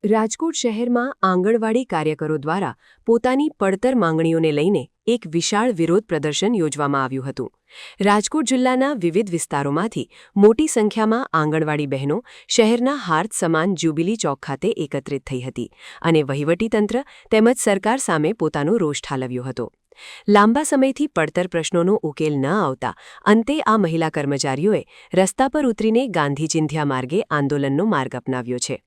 રાજકોટ શહેરમાં આંગણવાડી કાર્યકરો દ્વારા પોતાની પડતર માંગણીઓને લઈને એક વિશાળ વિરોધ પ્રદર્શન યોજવામાં આવ્યું હતું. રાજકોટ જિલ્લાના વિવિધ વિસ્તારોમાંથી મોટી સંખ્યામાં આંગણવાડી બહેનો શહેરના હાર્દ સમાન જ્યુબિલી ચોક ખાતે એકત્રિત થઈ હતી અને વહીવટીતંત્ર તેમજ સરકાર સામે પોતાનો રોષ ઠાલવ્યો હતો. લાંબા સમયથી પડતર પ્રશ્નોનો ઉકેલ ન આવતા અંતે આ મહિલા કર્મચારીઓએ રસ્તા પર ઉતરીને ગાંધી ચિંધ્યા માર્ગે આંદોલનનો માર્ગ અપનાવ્યો છે.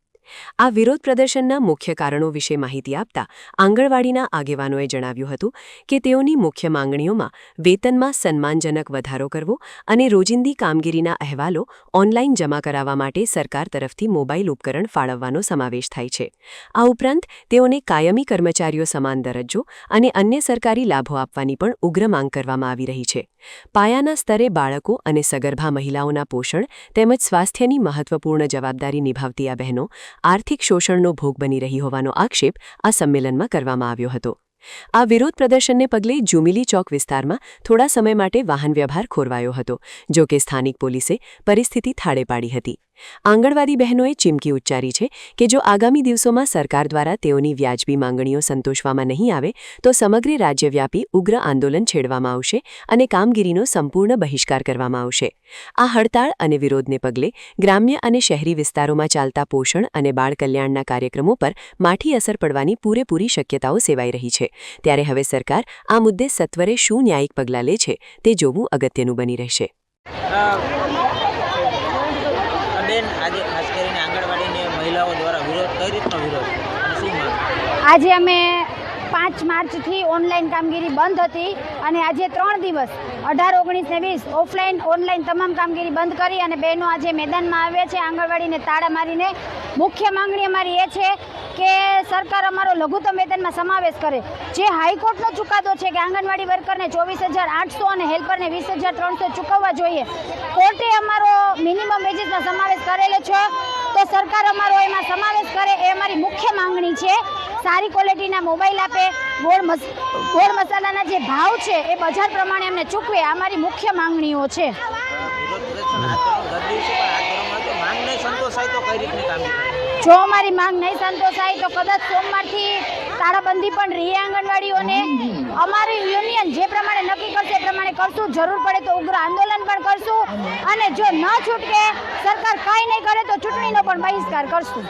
આ વિરોધ પ્રદર્શનના મુખ્ય કારણો વિશે માહિતી આપતા આંગણવાડીના આગેવાનોએ જણાવ્યું હતું કે તેઓની મુખ્ય માંગણીઓમાં વેતનમાં સન્માનજનક વધારો કરવો અને રોજિંદી કામગીરીના અહેવાલો ઓનલાઈન જમા કરાવવા માટે સરકાર તરફથી મોબાઈલ ઉપકરણ ફાળવવાનો સમાવેશ થાય છે. આ ઉપરાંત તેઓને કાયમી કર્મચારીઓ સમાન દરજ્જો અને અન્ય સરકારી લાભો આપવાની પણ ઉગ્ર માંગ કરવામાં આવી રહી છે. પાયાના સ્તરે બાળકો અને સગર્ભા મહિલાઓના પોષણ તેમજ સ્વાસ્થ્યની મહત્વપૂર્ણ જવાબદારી નિભાવતી આ બહેનો આર્થિક શોષણનો ભોગ બની રહી હોવાનો આક્ષેપ આ સંમેલનમાં કરવામાં આવ્યો હતો. આ વિરોધ પ્રદર્શનને પગલે જ્યુબિલી ચોક વિસ્તારમાં થોડા સમય માટે વાહન વ્યવહાર ખોરવાયો હતો, જો કે સ્થાનિક પોલીસે પરિસ્થિતિ થાળે પાડી હતી. આંગણવાડી બહેનોએ ચીમકી ઉચ્ચારી છે કે જો આગામી દિવસોમાં સરકાર દ્વારા તેઓની વ્યાજબી માંગણીઓ સંતોષવામાં નહીં આવે તો સમગ્ર રાજ્યવ્યાપી ઉગ્ર આંદોલન છેડવામાં આવશે અને કામગીરીનો સંપૂર્ણ બહિષ્કાર કરવામાં આવશે. આ હડતાળ અને વિરોધને પગલે ગ્રામ્ય અને શહેરી વિસ્તારોમાં ચાલતા પોષણ અને બાળ કલ્યાણના કાર્યક્રમો પર માઠી અસર પડવાની પૂરેપૂરી શક્યતાઓ સેવાઈ રહી છે. ત્યારે હવે સરકાર આ મુદ્દે સત્વરે શું ન્યાયિક પગલાં લે છે તે જોવું અગત્યનું બની રહેશે. આજે ખાસ કરીને આંગણવાડીની મહિલાઓ દ્વારા વિરોધ કઈ રીતનો વિરોધ અને શું માંગ? આજે અમે 5 માર્ચથી ઓનલાઈન કામગીરી બંધ હતી અને આજે 3 દિવસ 18, 19 ને 20 ઓફલાઈન ઓનલાઈન તમામ કામગીરી બંધ કરી અને બહેનો આજે મેદાનમાં આવ્યા છે આંગણવાડીને તાળા મારીને. મુખ્ય માંગણી અમારી એ છે કે સરકાર અમારો લઘુત્તમ વેતનમાં સમાવેશ કરે. જે હાઈકોર્ટનો ચુકાદો છે કે આંગણવાડી વર્કરને 24,800 અને હેલ્પરને 20,300 ચૂકવવા જોઈએ, કોર્ટે અમારો મિનિમમ વેજીસનો સમાવેશ કરેલો છે, તો સરકાર અમારો એમાં સમાવેશ કરે એ અમારી મુખ્ય માંગણી છે. સારી ક્વોલિટીના મોબાઈલ આપે, ગોળ મસાલાના જે ભાવ છે એ બજાર પ્રમાણે અમને ચૂકવે, અમારી મુખ્ય માંગણીઓ છે. જો અમારી માંગ નહીં સંતોષાય તો કદાચ સોમવારથી તાળાબંધી પણ રહી આંગણવાડીઓને. અમારી યુનિયન જે પ્રમાણે નક્કી કરશે એ પ્રમાણે કરશું. જરૂર પડે તો ઉગ્ર આંદોલન પણ કરશું અને જો ન છૂટકે સરકાર કાંઈ નહીં કરે તો ચૂંટણીનો પણ બહિષ્કાર કરશું.